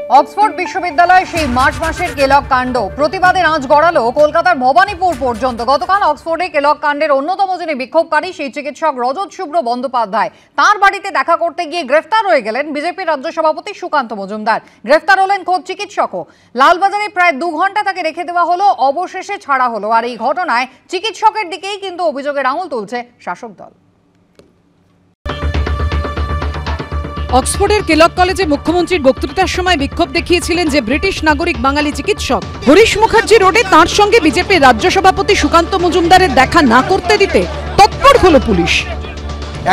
Oxford বিশ্ববিদ্যালয়ে সেই March মাসের কেলগ কাণ্ড প্রতিবাদের আঁচ গড়ালো কলকাতার ভবানীপুর পর্যন্ত। গতকাল অক্সফোর্ডে কেলগ কাণ্ডের অন্যতম যিনি বিক্ষোভকারী সেই চিকিৎসক রজত শুভ্র বন্দ্যোপাধ্যায় তাঁর বাড়িতে দেখা করতে গিয়ে গ্রেফতার হয়ে গেলেন বিজেপির রাজ্য সভাপতি সুকান্ত মজুমদার। গ্রেফতার হলেন খোদ চিকিৎসকও। লালবাজারে প্রায় 2 ঘন্টা তাকে রেখে দেওয়া হলো, অবশেষে ছাড়া হলো। আর এই ঘটনায় চিকিৎসকের দিকেই কিন্তু অভিযোগের আঙুল তুলছে শাসক দল। অক্সফোর্ডের কেলগ কলেজে মুখ্যমন্ত্রীর বক্তৃতার সময় বিক্ষোভ দেখিয়েছিলেন যে ব্রিটিশ নাগরিক বাঙালি চিকিৎসক। হরিশ মুখার্জি রোডে তাঁর সঙ্গে বিজেপির রাজ্য সভাপতি সুকান্ত মজুমদারের দেখা না করতে দিতে তৎপর হলো পুলিশ।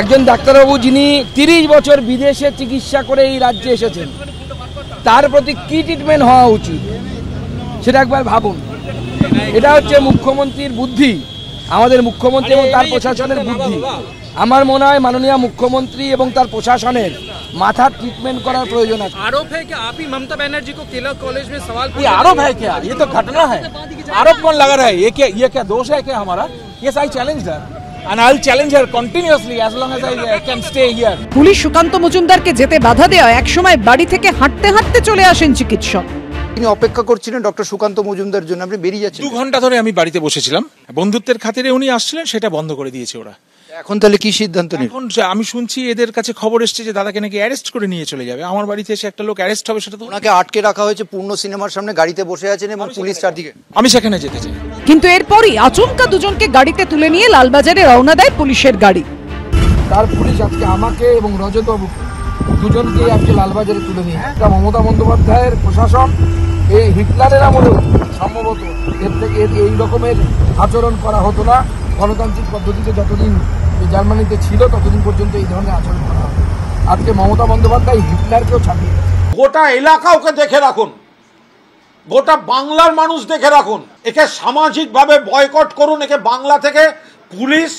একজন ডাক্তারবাবু যিনি 30 বছর বিদেশে চিকিৎসা করে এই রাজ্যে এসেছেন, তার প্রতি কি ট্রিটমেন্ট হওয়া উচিত সেটা একবার ভাবুন। এটা হচ্ছে মুখ্যমন্ত্রীর বুদ্ধি, আমাদের মুখ্যমন্ত্রী এবং তার প্রশাসনের বুদ্ধি। আমার মনে হয় মাননীয় মুখ্যমন্ত্রী এবং তার প্রশাসনের माथा ट्रीटमेंट करार प्रयोजन है। आरोप है कि आप ही ममता बनर्जी को केलग कॉलेज में सवाल ये आरोप है क्या? ये तो घटना है। आरोप कौन लगा रहा है? ये क्या दोष है क्या हमारा? Yes, I challenge her and I'll challenge her continuously as long as I can stay here. Police Sukanta মজুমদারকে যেতে বাধা দেওয়া এক সময় বাড়ি থেকে হাঁটতে হাঁটতে চলে আসেন চিকিৎসক। তিনি অপেক্ষা করছিলেন ডক্টর সুকান্ত মজুমদার জন্য, আপনি বেরিয়ে যাচ্ছেন। 2 ঘন্টা ধরে আমি বাড়িতে বসেছিলাম, বন্ধুত্বের খাতিরে উনি আসছিলেন, সেটা বন্ধ করে দিয়েছে ওরা। এখন তাহলে কি সিদ্ধান্ত নিল? এখন আমি শুনছি এদের কাছে খবর এসেছে যে দাদাকে নাকি অ্যারেস্ট করে নিয়ে চলে যাবে। আমার বাড়িতে এসে একটা লোক অ্যারেস্ট হবে, সেটা তো ওনাকে আটকে রাখা হয়েছে পূর্ণ সিনেমার সামনে, গাড়িতে বসে আছেন এবং পুলিশ চারদিকে। আমি সেখানে যেতে চাই। কিন্তু এরপরই আচমকা দুজনকে গাড়িতে তুলে নিয়ে লালবাজারে রওনা দেয় পুলিশের গাড়ি। তার পুলিশ আজকে আমাকে এবং রজত বাবুকে দুজনকে আজকে লালবাজারে তুলে নিয়ে মমতা বন্দ্যোপাধ্যায়ের প্রশাসন এই হিটলারের আমলেও সম্ভবত এর থেকে এই রকমের আচরণ করা হতো না। গণতান্ত্রিক পদ্ধতিতে যতদিন জার্মানিতে ছিল ততদিন পর্যন্ত এই ধরনের আচরণ করা হতো। আজকে মমতা বন্দ্যোপাধ্যায় হিটলারকেও ছাড়িয়ে গোটা এলাকাকে দেখে রাখুন, গোটা বাংলার মানুষ দেখে রাখুন। একে সামাজিকভাবে বয়কট করুন, একে বাংলা থেকে পুলিশ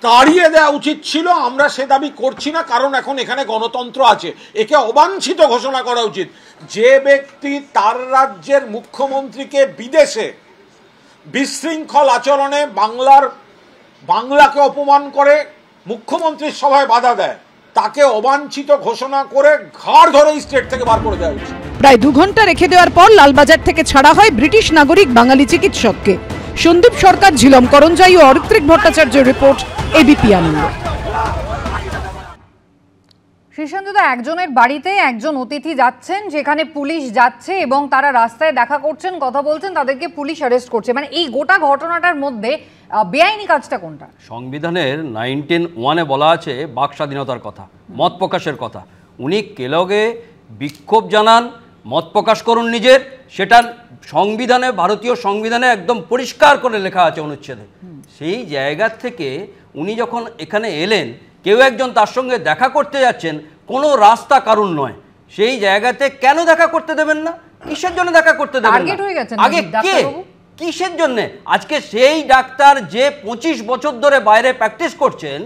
তাড়িয়ে দেওয়া উচিত ছিল। আমরা সে দাবি করছি না, কারণ এখন এখানে গণতন্ত্র আছে। একে অবাঞ্ছিত ঘোষণা করা উচিত। যে ব্যক্তি তার রাজ্যের মুখ্যমন্ত্রীকে বিদেশে বিশৃঙ্খল আচরণে বাংলাকে অপমান করে মুখ্যমন্ত্রীর সভায় বাধা দেয়, তাকে অবাঞ্ছিত ঘোষণা করে ঘাড় ধরে স্টেট থেকে বার করে দেওয়া উচিত। প্রায় 2 ঘন্টা রেখে দেওয়ার পর লালবাজার থেকে ছাড়া হয় ব্রিটিশ নাগরিক বাঙালি চিকিৎসককে। সন্দীপ সরকার, ঝিলম করঞ্জাই ও অরিত্রিক ভট্টাচার্যের রিপোর্ট, এবিপি আনন্দ। শীর্ষেন্দুদা, একজনের বাড়িতে একজন অতিথি যাচ্ছেন, যেখানে পুলিশ যাচ্ছে এবং তারা রাস্তায় দেখা করছেন, কথা বলছেন, তাদেরকে পুলিশ অ্যারেস্ট করছে। মানে এই গোটা ঘটনাটার মধ্যে বেআইনি কাজটা কোনটা? সংবিধানের 19(1) বলা আছে বাক স্বাধীনতার কথা, মত প্রকাশের কথা। উনি কেলগে বিক্ষোভ জানান, মত প্রকাশ করুন নিজের, সেটা সংবিধানে, ভারতীয় সংবিধানে একদম পরিষ্কার করে লেখা আছে অনুচ্ছেদে। সেই জায়গা থেকে উনি যখন এখানে এলেন, কেউ একজন তার সঙ্গে দেখা করতে যাচ্ছেন, কোনো রাস্তা কারণ নয়, সেই জায়গাতে কেন দেখা করতে দেবেন না? কিসের জন্য দেখা করতে দেবেন না? আগে কে, কিসের জন্য? আজকে সেই ডাক্তার যে 25 বছর ধরে বাইরে প্র্যাকটিস করছেন,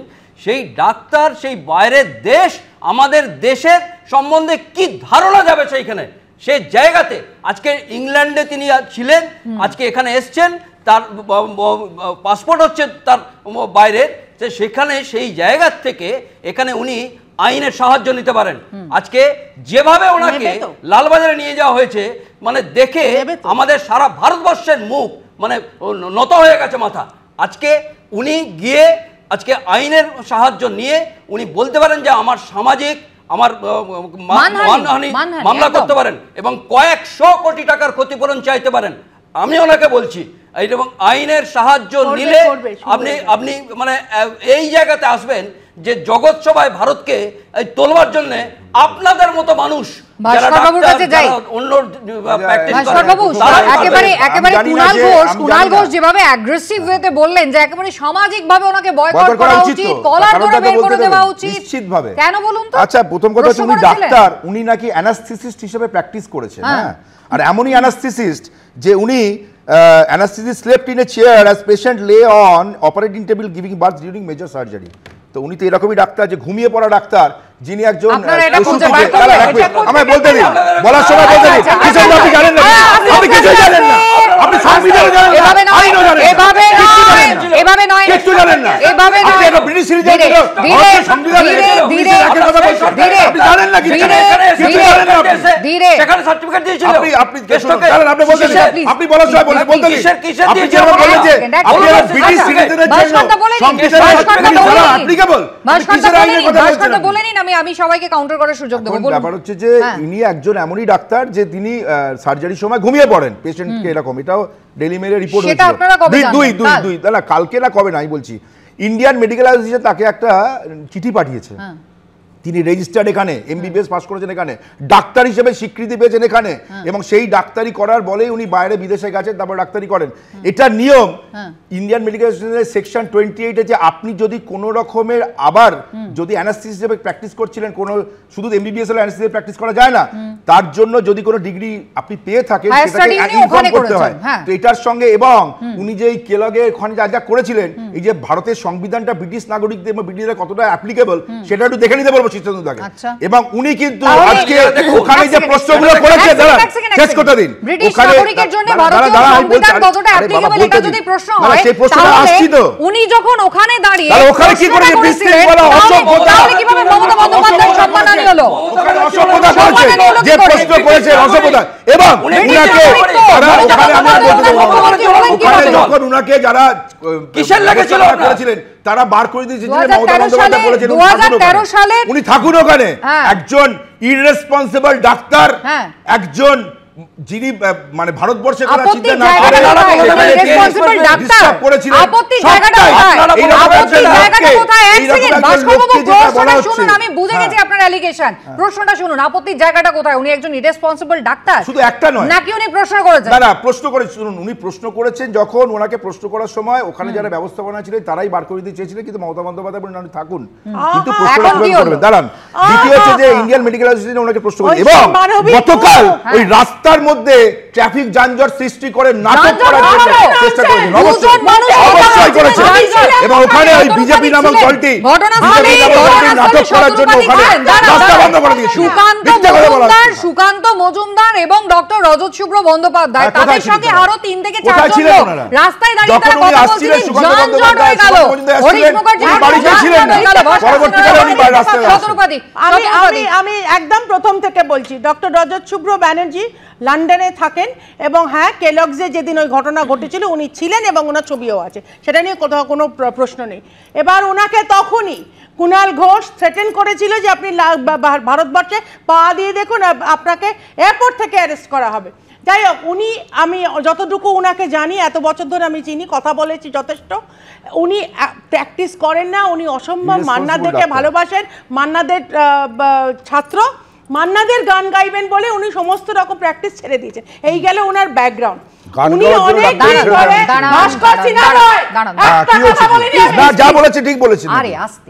সেই ডাক্তার সেই বাইরের দেশ, আমাদের দেশের সম্বন্ধে কি ধারণা যাবে সেইখানে? সেই জায়গাতে আজকে ইংল্যান্ডে তিনি ছিলেন, আজকে এখানে এসছেন, তার পাসপোর্ট হচ্ছে তার বাইরের, সেখানে সেই জায়গা থেকে এখানে উনি আইনের সাহায্য নিতে পারেন। আজকে যেভাবে ওনাকে লালবাজারে নিয়ে যাওয়া হয়েছে, মানে দেখে আমাদের সারা ভারতবর্ষের মুখ মানে নত হয়ে গেছে মাথা। আজকে উনি গিয়ে আজকে আইনের সাহায্য নিয়ে উনি বলতে পারেন যে আমার সামাজিক, আমার মানহানি মামলা করতে পারেন এবং কয়েকশো কোটি টাকার ক্ষতিপূরণ চাইতে পারেন। আমি ওনাকে বলছি, এবং আইনের সাহায্য নিলে আপনি মানে এই জায়গাতে আসবেন যে জগৎ সভায় ভারতকে তোলবার জন্য আপনাদের মতো মানুষ কুণাল ঘোষ যেভাবে অ্যাগ্রেসিভ ওয়েতে বললেন যে একেবারে সামাজিকভাবে ওনাকে বয়কট করা উচিত, কলার ধরে বের করে দেওয়া উচিত, নিশ্চিতভাবে। কেন বলুন তো? আচ্ছা, প্রথম কথা হচ্ছে উনি ডাক্তার, উনি নাকি অ্যানাস্থেসিস্ট হিসেবে প্র্যাকটিস করেছেন। হ্যাঁ, আর এমনই অ্যানাস্থেসিস্ট যে উনি anaesthetist slept in a chair as patient lay on operating table giving birth during major surgery. তো উনি তো এরকমই ডাক্তার যে ঘুমিয়ে পড়া ডাক্তার, যিনি একজন আমায় বলতে দিন, বলার সময় বলতে দিন, কিছু আপনি জানেন না, আপনি কিছুই জানেন না, আপনি সংবিধান জানেন না, আইনও জানেন না, এভাবে নয় কিচ্ছু জানেন না। এভাবে আপনি একটা ব্রিটিশ সিটিজেন, ভারতের সংবিধানে ব্রিটিশ রাখের কথা বলছেন, আপনি জানেন না কিছু? কিছু জানেন না আপনি? সেখানে সার্টিফিকেট দিয়েছিল। আপনি জানেন, আপনি বলছেন, আপনি বলার সময় বলতে আপনি যে বলেন যে আপনি ব্রিটিশ সিটিজেনের জন্য সংবিধানের সার্টিফিকেট অ্যাপ্লিকেবল, কিসের আইনের কথা বলছেন? বলেন, আমি সবাইকে কাউন্টার করার সুযোগ দেব। বলুন। ব্যাপার হচ্ছে যে ইনি একজন এমনই ডাক্তার যে তিনি সার্জারির সময় ঘুমিয়ে পড়েন পেশেন্টকে, এরকম এটাও ডেইলি মেইলের রিপোর্ট হয়েছে। সেটা আপনারা কবে জানলেন? দুই না, কালকে না কবে না, আমি বলছি ইন্ডিয়ান মেডিকেল অ্যাসোসিয়েশন তাকে একটা চিঠি পাঠিয়েছে। তিনি রেজিস্টার্ড এখানে, এমবিবিএস পাস করেছেন এখানে, ডাক্তার হিসেবে স্বীকৃতি পেয়েছেন এখানে, এবং সেই ডাক্তারি করার বলেই উনি বাইরে বিদেশে গেছেন, তারপর ডাক্তারি করেন। এটা নিয়ম ইন্ডিয়ান মেডিকেল অ্যাসোসিয়েশনের সেকশন 28-এ, যে আপনি যদি কোনো রকমের আবার যদি অ্যানাস্থেসিস্ট হিসেবে প্র্যাকটিস করছিলেন, কোনো শুধু এমবিবিএস হলে অ্যানাস্থেসিস্ট প্র্যাকটিস করা যায় না, তার জন্য যদি কোনো ডিগ্রি আপনি পেয়ে থাকেন সেটাকে ইনফর্ম করতে হয়। তো এটার সঙ্গে এবং উনি যে এই কেলগে ওখানে যা করেছিলেন, এই যে ভারতের সংবিধানটা ব্রিটিশ নাগরিকদের এবং ব্রিটিশদের কতটা অ্যাপ্লিকেবল সেটা একটু দেখে নিতে বলবো এবং উনি কিন্তু আজকে ওখানে যে প্রশ্নগুলো করেছে, শেষ কথা দিন, ব্রিটিশ নাগরিকের জন্য ভারতীয় সংবিধান কতটা অ্যাপ্লিকেবল এটা যদি প্রশ্ন হয়, সেই প্রশ্নটা আসছে তো উনি যখন ওখানে দাঁড়িয়ে ওখানে কি করে বিশৃঙ্খলা অসভ্যতা, তাহলে কিভাবে মমতা বন্দ্যোপাধ্যায় সম্মানহানি হলো? ওখানে অসভ্যতা করেছে, যে প্রশ্ন করেছে অসভ্যতা, এবং উনাকে তারা ওখানে আমি বলতে ওখানে যখন উনাকে যারা কিসের লেগেছিল করেছিলেন তারা বার করে দিয়েছিলেন, মমতা বন্দ্যোপাধ্যায় বলেছেন 2013 সালে উনি থাকুন ওখানে। একজন ইররেসপন্সিবল ডাক্তার, একজন যিনি মানে ভারতবর্ষের কথা চিন্তা না করে রেসপন্সিবল ডাক্তার করেছিলেন, আপত্তি জায়গাটা কোথায়? আপত্তি জায়গাটা কোথায়? এক সেকেন্ড ভাস্করবাবু, প্রশ্নটা শুনুন, আমি বুঝে গেছি আপনার অ্যালিগেশন, প্রশ্নটা শুনুন, আপত্তির জায়গাটা কোথায়? উনি একজন ইররেসপন্সিবল ডাক্তার, শুধু একটা নয়, নাকি উনি প্রশ্ন করেছেন? না প্রশ্ন করে শুনুন, উনি প্রশ্ন করেছেন, যখন ওনাকে প্রশ্ন করার সময় ওখানে যারা ব্যবস্থাপনা ছিলেন তারাই বার করে দিতে চেয়েছিলেন, কিন্তু মমতা বন্দ্যোপাধ্যায় বলেন আপনি থাকুন, কিন্তু প্রশ্নটা করবেন। দাঁড়ান, দ্বিতীয় হচ্ছে যে ইন্ডিয়ান মেডিকেল অ্যাসোসিয়েশন ওনাকে প্রশ্ন করেছে, এবং গতকাল ওই রাস্তার মধ্যে ট্রাফিক যানজট সৃষ্টি করে নাটক করার জন্য চেষ্টা করেছেন, অবশ্যই করেছেন, এবং ওখানে ওই বিজেপি নামক দলটি নাটক করার জন্য ওখানে রাস্তা বন্ধ করে দিয়েছিল। সুকান্ত মজুমদার এবং ডক্টর রজত শুভ্র বন্দ্যোপাধ্যায় তাদের সঙ্গে আরো 3 থেকে 4 জন রাস্তায় দাঁড়িয়ে তারা কথা বলছিলেন, যানজট হয়ে গেল, হরিশ মুখার্জি বাড়িতে ছিলেন না, পরবর্তীকালে উনি রাস্তায় আসেন। আমি একদম প্রথম থেকে বলছি, ডক্টর রজত শুভ্র ব্যানার্জি লন্ডনে থাকেন, এবং হ্যাঁ কেলগসে যেদিন ওই ঘটনা ঘটেছিল উনি ছিলেন এবং ওনার ছবিও আছে, সেটা নিয়ে কোথাও কোনো প্রশ্ন নেই। এবার ওনাকে তখনই কুণাল ঘোষ থ্রেটেন করেছিল যে আপনি ভারতবর্ষে পা দিয়ে দেখুন, আপনাকে এয়ারপোর্ট থেকে অ্যারেস্ট করা হবে। যাই হোক, উনি, আমি যতটুকু ওনাকে জানি, এত বছর ধরে আমি চিনি, কথা বলেছি যথেষ্ট, উনি প্র্যাকটিস করেন না, উনি অসম্ভব মান্নাদেরকে ভালোবাসেন, মান্নাদের ছাত্র, মান্নাদের গান গাইবেন বলে উনি সমস্ত রকম প্র্যাকটিস ছেড়ে দিয়েছেন। এই গেল ওনার ব্যাকগ্রাউন্ড। উনি অনেক দিন ধরে ভাস্কর সিনহা রয় একটা কথা বলেনি, না যা বলেছে ঠিক বলেছেন। আরে আস্তে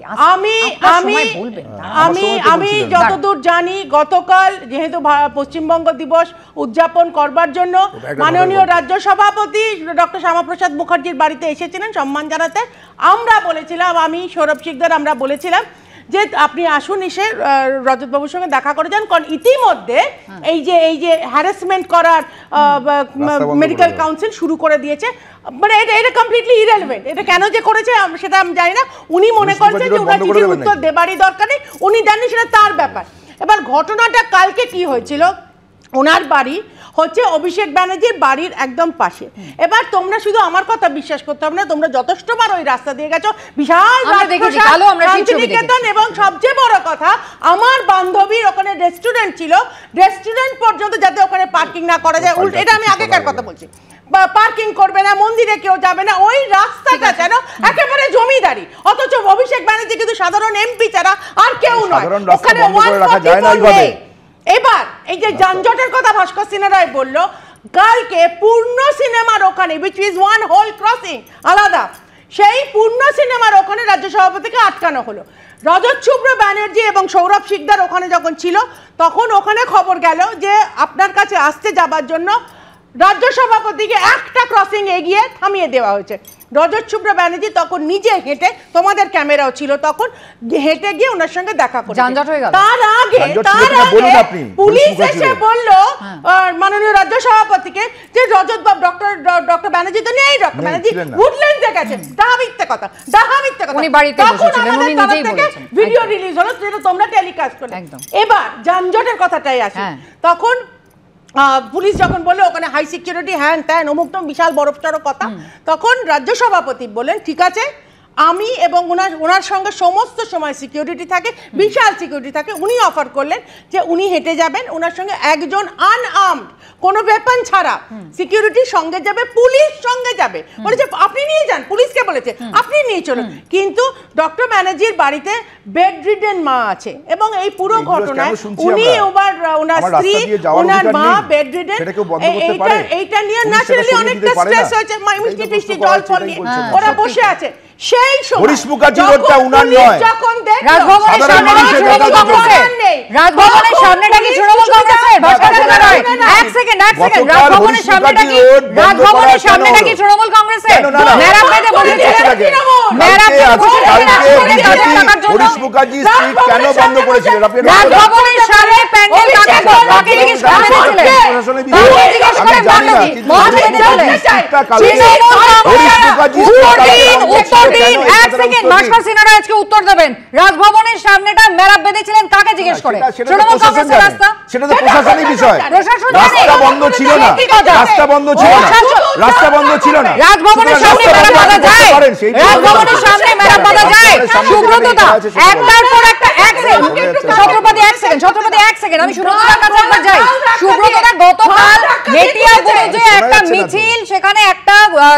আমি যতদূর জানি, গতকাল যেহেতু পশ্চিমবঙ্গ দিবস উদযাপন করবার জন্য মাননীয় রাজ্য সভাপতি ডক্টর শ্যামাপ্রসাদ মুখার্জির বাড়িতে এসেছিলেন সম্মান জানাতে, আমরা বলেছিলাম, আমি সৌরভ শিকদার, আমরা বলেছিলাম যে আপনি আসুন, এসে রজতবাবুর সঙ্গে দেখা করে যান, কারণ ইতিমধ্যে এই যে হ্যারাসমেন্ট করার মেডিকেল কাউন্সিল শুরু করে দিয়েছে, মানে এটা কমপ্লিটলি ইরেলেভেন্ট। এটা কেন যে করেছে সেটা আমি জানি না, উনি মনে করছেন যে ওনার চিঠির উত্তর দেবারই দরকার নেই, উনি জানেন সেটা তার ব্যাপার। এবার ঘটনাটা কালকে কি হয়েছিল, ওনার বাড়ি হচ্ছে অভিষেক ব্যানার্জির বাড়ির একদম পাশে। এবার তোমরা শুধু আমার কথা বিশ্বাস করতে হবে না, তোমরা যথেষ্টবার ওই রাস্তা দিয়ে গেছো, বিশাল শান্তিনিকেতন, এবং সবচেয়ে বড় কথা আমার বান্ধবীর ওখানে রেস্টুরেন্ট ছিল, রেস্টুরেন্ট পর্যন্ত যাতে ওখানে পার্কিং না করা যায়, এটা আমি আগেকার কথা বলছি, পার্কিং করবে না, মন্দিরে কেউ যাবে না, ওই রাস্তাটা যেন একেবারে জমিদারি, অথচ অভিষেক ব্যানার্জি কিন্তু সাধারণ এমপি ছাড়া আর কেউ নয়, ওখানে 144 এবার এই যে যানজটের কথা ভাস্কর সিনহা রায় বলল, কালকে পূর্ণ সিনেমার ওখানে, which is one whole crossing আলাদা, সেই পূর্ণ সিনেমার ওখানে রাজ্য সভাপতিকে আটকানো হলো। রজত শুভ্র ব্যানার্জি এবং সৌরভ শিকদার ওখানে যখন ছিল, তখন ওখানে খবর গেল যে আপনার কাছে আসতে যাবার জন্য রাজ্য সভাপতিকে একটা ক্রসিং এগিয়ে থামিয়ে দেওয়া হয়েছে। রজত শুভ্র ব্যানার্জি তখন নিজে হেঁটে, তোমাদের ক্যামেরাও ছিল তখন, হেঁটে গিয়ে ওনার সঙ্গে দেখা করে যানজট হয়ে গেল। তার আগে পুলিশ এসে বলল মাননীয় রাজ্য সভাপতিকে যে রজত বাবু ডক্টর ব্যানার্জি তো নেই, ডক্টর ব্যানার্জি উডল্যান্ডসে গেছেন। ডাহা মিথ্যে কথা। উনি বাড়িতে বসেছিলেন, উনি নিজেই বলেছেন। ভিডিও রিলিজ হলো, যেটা তোমরা টেলিকাস্ট করলে। এবার যানজটের কথাটাই আসে। তখন পুলিশ যখন বললো ওখানে হাই সিকিউরিটি হ্যান ত্যান অমুক বিশাল বরফ চড়ো কথা, তখন রাজ্য সভাপতি বললেন ঠিক আছে, আমি এবং ওনার সঙ্গে সমস্ত সময় সিকিউরিটি থাকে, বিশাল সিকিউরিটি থাকে। উনি অফার করলেন যে উনি হেঁটে যাবেন, ওনার সঙ্গে একজন আনআর্মড কোনো ওয়েপন ছাড়া সিকিউরিটির সঙ্গে যাবে, পুলিশ সঙ্গে যাবে। বলেছে আপনি নিয়ে যান, পুলিশকে বলেছে আপনি নিয়ে চলুন। কিন্তু ডক্টর ব্যানার্জির বাড়িতে বেড রিডেন মা আছে এবং এই পুরো ঘটনায় উনি ওনার স্ত্রী, ওনার মা বেড রিডেন, এইটা নিয়ে ন্যাচারালি অনেকটা স্ট্রেস হয়েছে, মিষ্টি টিষ্টি জল ফল নিয়ে ওরা বসে আছে। সেই সময় হরিশ মুখার্জির রোডটা উনার নয়, যখন রাজভবনের সামনেটা কি তৃণমূল কংগ্রেসের? রাজভবনের সামনেটা কি তৃণমূল কংগ্রেসের? এক সেকেন্ড রাজভবনের সামনেটা কি তৃণমূল কংগ্রেসের? মেরাপ বেঁধে বসেছিলেন, হরিশ মুখার্জি স্ট্রিট কেন বন্ধ করেছিলেন? রাজভবনের সামনে প্যান্ডেল কাকে জিজ্ঞেস করে উত্তর দেবেন। রাজভবনের সামনেটা মেরাপ বেঁধেছিলেন কাকে জিজ্ঞেস করে? তৃণমূল কংগ্রেসের রাস্তা। সেটা তো প্রশাসনিক বিষয়। রাস্তা বন্ধ ছিল না, রাস্তা বন্ধ ছিল না, রাস্তা বন্ধ ছিল না। রাজভবনের সামনে মেরাপ বাঁধা যায়, রাজভবনের সামনে মেরাপ বাঁধা যায়। সুব্রতদা একটার পর একটা ছত্রপতি এক সেকেন্ড আমি সুব্রতদার কাছে একবার যাই। সুব্রতদা গতকাল মেটিয়াবুরুজে একটা মিছিল, সেখানে একটা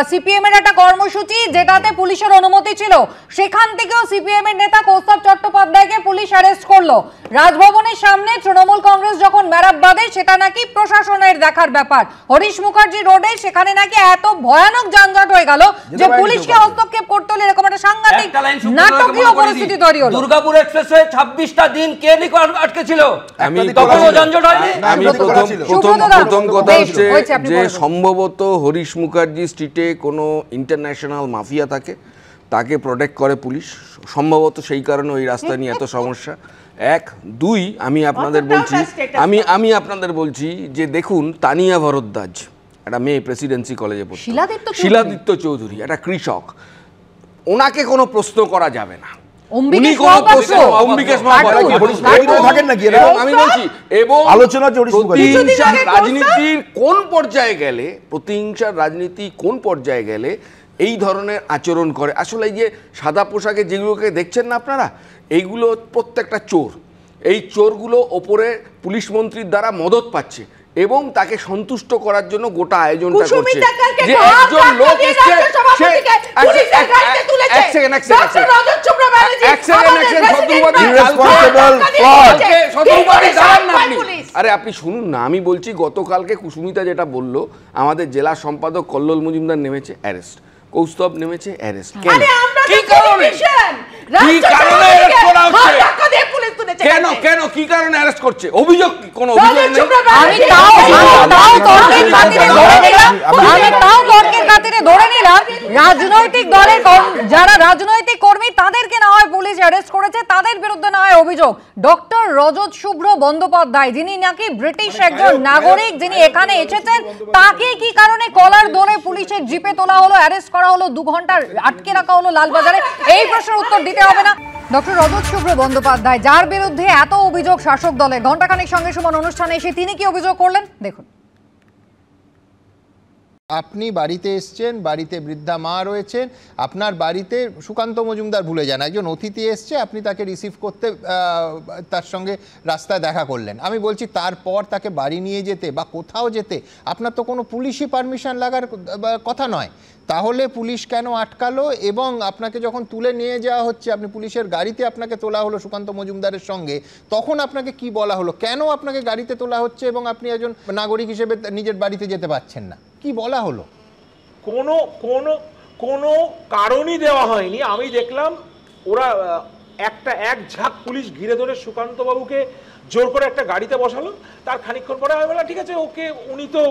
সিপিএম এর একটা কর্মসূচি যেটাতে পুলিশের অনুমতি ছিল, সেখান থেকেও সিপিএম এর নেতা কৌস্তব চট্টোপাধ্যায়কে পুলিশ অ্যারেস্ট করলো। রাজভবনের সামনে তৃণমূল কংগ্রেস যখন মেরাপ বাঁধে সেটা নাকি প্রশাসনের দেখার ব্যাপার। হরিশ মুখার্জি রোডে সেখানে নাকি এত ভয়ানক যানজট হয়ে গেল যে পুলিশকে হস্তক্ষেপ করতে হলো, এরকম একটা সাংঘাতিক নাটকীয় পরিস্থিতি তৈরি হলো। দুর্গাপুর এক্সপ্রেসে 26টা দিন কে আটকে ছিল? আমি তখনও যানজট হয়নি। আমি প্রথম কথা হচ্ছে যে সম্ভবত হরিশ মুখার্জি স্ট্রিটে কোনো ইন্টারন্যাশনাল মাফিয়া থাকে, তাকে প্রোটেক্ট করে পুলিশ, সম্ভবত সেই কারণে ওই রাস্তা নিয়ে এত সমস্যা। এক দুই আমি আপনাদের বলছি যে দেখুন, তানিয়া ভরদ্বাজ একটা মেয়ে প্রেসিডেন্সি কলেজে পড়তো, শিলাদিত্য চৌধুরী একটা কৃষক, ওনাকে কোনো প্রশ্ন করা যাবে না। আমি বলছি এবং রাজনীতির কোন পর্যায়ে গেলে, প্রতিহিংসার রাজনীতি কোন পর্যায়ে গেলে এই ধরনের আচরণ করে। আসলে এই যে সাদা পোশাকে যেগুলোকে দেখছেন না আপনারা, এইগুলো প্রত্যেকটা চোর। এই চোরগুলো ওপরে পুলিশ মন্ত্রীর দ্বারা মদত পাচ্ছে এবং তাকে সন্তুষ্ট করার জন্য গোটা আয়োজনটা করছে। যে একজন লোক এসছে, আরে আপনি শুনুন না, আমি বলছি গতকালকে কুসুমিতা যেটা বললো, আমাদের জেলা সম্পাদক কল্লোল মজুমদার নেমেছে অ্যারেস্ট, কৌস্তব নেমেছে অ্যারেস্ট। কেন? কি কারণে? কি কারণে অ্যারেস্ট করা হচ্ছে? কেন কেন কি কারণে অ্যারেস্ট করছে? অভিযোগ কি? কোনো অভিযোগ নেই। আমি তাও তর্কের খাতিরে ধরে নিলাম রাজনৈতিক দলের যারা রাজনৈতিক কর্মী তাদেরকে না হয় পুলিশ অ্যারেস্ট করেছে, তাদের বিরুদ্ধে না হয় অভিযোগ। ডক্টর রজত শুভ্র বন্দ্যোপাধ্যায়, যিনি নাকি ব্রিটিশ একজন নাগরিক, যিনি এখানে এসেছেন, তাকে কি কারণে কলার ধরে পুলিশের জিপে তোলা হলো, অ্যারেস্ট করা হলো, 2 ঘন্টা আটকে রাখা হলো লালবাজারে? এই প্রশ্নের উত্তর দিতে হবে না? ডক্টর রজত শুভ্র বন্দ্যোপাধ্যায়, যার বিরুদ্ধে এত অভিযোগ শাসক দলের, ঘণ্টাখানেক সঙ্গে সুমন অনুষ্ঠানে এসে তিনি কি অভিযোগ করলেন দেখুন। আপনি বাড়িতে এসছেন, বাড়িতে বৃদ্ধা মা রয়েছেন, আপনার বাড়িতে সুকান্ত মজুমদার ভুলে যান, একজন অতিথি এসছে, আপনি তাকে রিসিভ করতে তার সঙ্গে রাস্তায় দেখা করলেন। আমি বলছি তারপর তাকে বাড়ি নিয়ে যেতে বা কোথাও যেতে আপনার তো কোনো পুলিশি পারমিশন লাগার কথা নয়। তাহলে পুলিশ কেন আটকালো? এবং আপনাকে যখন তুলে নিয়ে যাওয়া হচ্ছে, আপনি পুলিশের গাড়িতে আপনাকে তোলা হলো সুকান্ত মজুমদারের সঙ্গে, তখন আপনাকে কি বলা হলো? কেন আপনাকে গাড়িতে তোলা হচ্ছে এবং আপনি একজন নাগরিক হিসেবে নিজের বাড়িতে যেতে পারছেন না? কি বলা হলো? কোনো কারণই দেওয়া হয়নি। আমি দেখলাম ওরা এক ঝাঁক পুলিশ ঘিরে ধরে সুকান্ত বাবুকে জোর করে একটা গাড়িতে বসালো, তার খানিকক্ষণ পরে আমি বললাম ঠিক আছে ওকে, উনি তো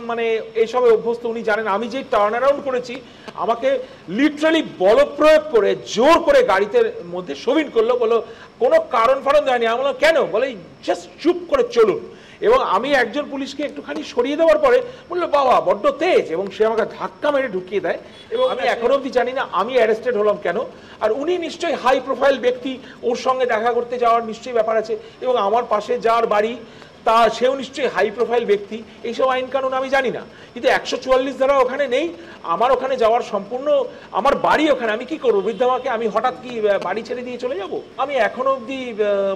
মানে এইসবে অভ্যস্ত, উনি জানেন। আমি যে টার্ন অ্যারাউন্ড করেছি, আমাকে লিটারালি বলপ্রয়োগ করে জোর করে গাড়িতে মধ্যে শোভিন করলো, বললো কোনো কারণ ফারণ দেয়নি। আমি বললাম কেন? বলে জাস্ট চুপ করে চলুন। এবং আমি একজন পুলিশকে একটুখানি সরিয়ে দেওয়ার পরে বললো বাবা বড্ড তেজ, এবং সে আমাকে ধাক্কা মেরে ঢুকিয়ে দেয়। এবং আমি এখনো অবধি জানি না আমি অ্যারেস্টেড হলাম কেন। আর উনি নিশ্চয়ই হাই প্রোফাইল ব্যক্তি, ওর সঙ্গে দেখা করতে যাওয়ার নিশ্চয়ই ব্যাপার আছে, এবং আমার পাশে যার বাড়ি তা সেও নিশ্চয়ই হাই প্রোফাইল ব্যক্তি। এইসব আইন কানুন আমি জানি না, কিন্তু 144 ধারা ওখানে নেই। আমার ওখানে যাওয়ার সম্পূর্ণ, আমার বাড়ি ওখানে, আমি কি করবো? বৃদ্ধামাকে আমি হঠাৎ কি বাড়ি ছেড়ে দিয়ে চলে যাব? আমি এখনো অবধি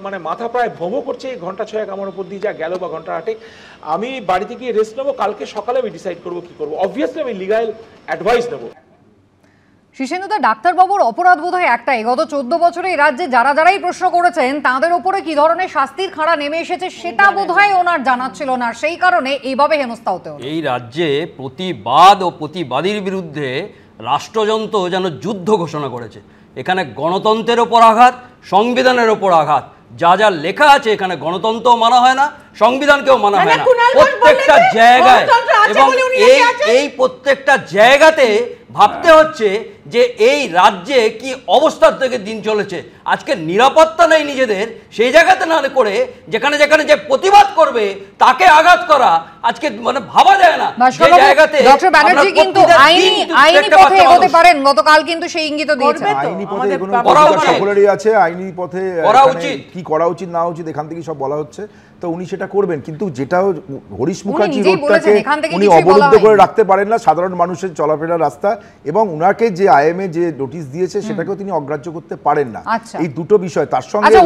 মানে মাথা প্রায় ভোঁ করছে। ঘন্টা 6 আমার উপর দিয়ে যা গেল, বা ঘন্টা 8, আমি বাড়িতে গিয়ে রেস্ট নেবো। কালকে সকালে আমি ডিসাইড করবো কি করবো। অবভিয়াসলি আমি লিগাল অ্যাডভাইস নেবো। শীর্ষেন্দুদা, ডাক্তারবাবুর অপরাধ বোধহয় একটাই, গত 14 বছরে এই রাজ্যে যারাই প্রশ্ন করেছেন তাদের উপরে কি ধরনের শাস্তির খাড়া নেমে এসেছে সেটা বোধহয় ওনার জানা ছিল না, সেই কারণে এইভাবে হেনস্থা হতে হলো। এই রাজ্যে প্রতিবাদ ও প্রতিবাদীর বিরুদ্ধে রাষ্ট্রযন্ত্র যেন যুদ্ধ ঘোষণা করেছে। এখানে গণতন্ত্রের ওপর আঘাত, সংবিধানের ওপর আঘাত। যা যা লেখা আছে এখানে গণতন্ত্র মানা হয় না, সংবিধানকেও মানা হয় না প্রত্যেকটা জায়গায়। এবং এই প্রত্যেকটা জায়গাতে ভাবতে হচ্ছে যে এই রাজ্যে কি অবস্থার থেকে দিন চলেছে। আজকে নিরাপত্তা নেই নিজেদের, সেই জায়গাতে না করে যেখানে যেখানে যে প্রতিবাদ করবে তাকে আঘাত করা আজকে মানে ভাবা যায় না। সেই জায়গাতে ডক্টর ব্যানার্জি কিন্তু আইনি পথে এগোতে পারেন, গতকাল কিন্তু সেই ইঙ্গিত দিয়েছেন। আইনি পথে এগোনো সকলেরই আছে, আইনি পথে কি করা উচিত না উচিত এখান থেকে সব বলা হচ্ছে, তো উনি সেটা করবেন। কিন্তু যেটা হরিশ মুখার্জি রোডটাকে উনি অবরুদ্ধ করে রাখতে পারেন না, সাধারণ মানুষের চলাফেরার রাস্তা, এবং উনাকে যে আইএমএ যে নোটিশ দিয়েছে সেটাকেও তিনি অগ্রাহ্য করতে পারেন না। এই দুটো বিষয় তার সঙ্গে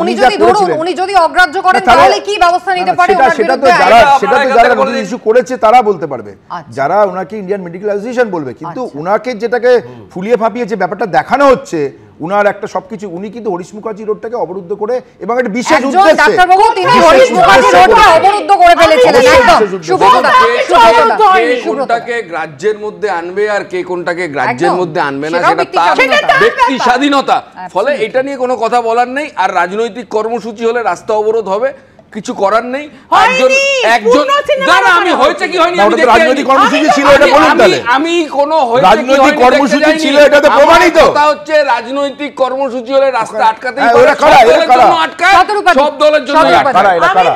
উনি যদি অগ্রাহ্য করেন তাহলে কি ব্যবস্থা নিতে পারে? সেটা তো যারা নোটিশ ইস্যু করেছে তারা বলতে পারবে, যারা ওনাকে ইন্ডিয়ান মেডিকেল অ্যাসোসিয়েশন বলবে। কিন্তু ওনাকে যেটাকে ফুলিয়ে ফাঁপিয়ে যে ব্যাপারটা দেখানো হচ্ছে, উনার একটা সবকিছু, উনি কিন্তু হরিশ মুখার্জি রোডটাকে অবরুদ্ধ করে এবং একটা বিশেষ উদ্দেশ্যে কোনটাকে গ্রাহ্যের মধ্যে আনবে আর কে কোনটাকে গ্রাহ্যের মধ্যে আনবে না সেটা তার ব্যক্তি স্বাধীনতা। ফলে এটা নিয়ে কোনো কথা বলার নেই। আর রাজনৈতিক কর্মসূচি হলে রাস্তা অবরোধ হবে, কিছু করার নেই। একজন আমি হয়েছে কি হয়নি আমি রাজনৈতিক কর্মসূচি ছিল, এটা বলুন তাহলে। আমি কোনো রাজনৈতিক কর্মসূচি ছিল, এটা তো প্রমাণিত। কথা হচ্ছে রাজনৈতিক কর্মসূচি হলে রাস্তা আটকাতেই সব দলের জন্য আমি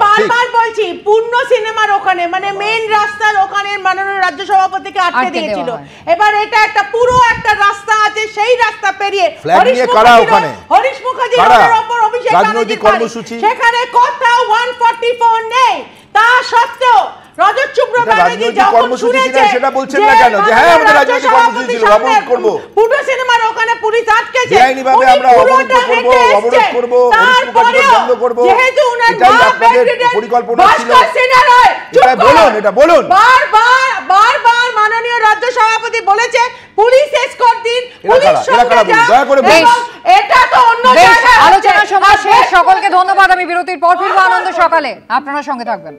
বারবার বলছি, পূর্ণ সিনেমার ওখানে মানে মেইন রাস্তার ওখানে মাননীয় রাজ্য সভাপতিকে আটকে দিয়েছিল। এবার এটা একটা পুরো একটা রাস্তা আছে, সেই রাস্তা পেরিয়ে হরিশ মুখার্জি রোডের উপর অভিষেক রাজনৈতিক কর্মসূচি, সেখানে কোথাও 144 নেই। তা সত্ত্বেও রজত শুভ্র ব্যানার্জি যখন শুনেছে সেটা বলছেন না কেন যে হ্যাঁ আমাদের রাজনৈতিক কর্মসূচি ছিল, অবরোধ করব। পুরো সিনেমার ওখানে পুলিশ আটকেছে, বেআইনি ভাবে আমরা অবরোধ করব, বন্ধ করব। যেহেতু উনার পরিকল্পনা ছিল, এটা বলুন। বারবার মাননীয় রাজ্য সভাপতি বলেছে পুলিশ এসকর্ট দিন, পুলিশ সঙ্গে যান। এটা তো অন্য জায়গায় আলোচনা সময় শেষ। সকলকে ধন্যবাদ। আমি বিরতির পর ফিরবো আনন্দ সকালে, আপনারা সঙ্গে থাকবেন।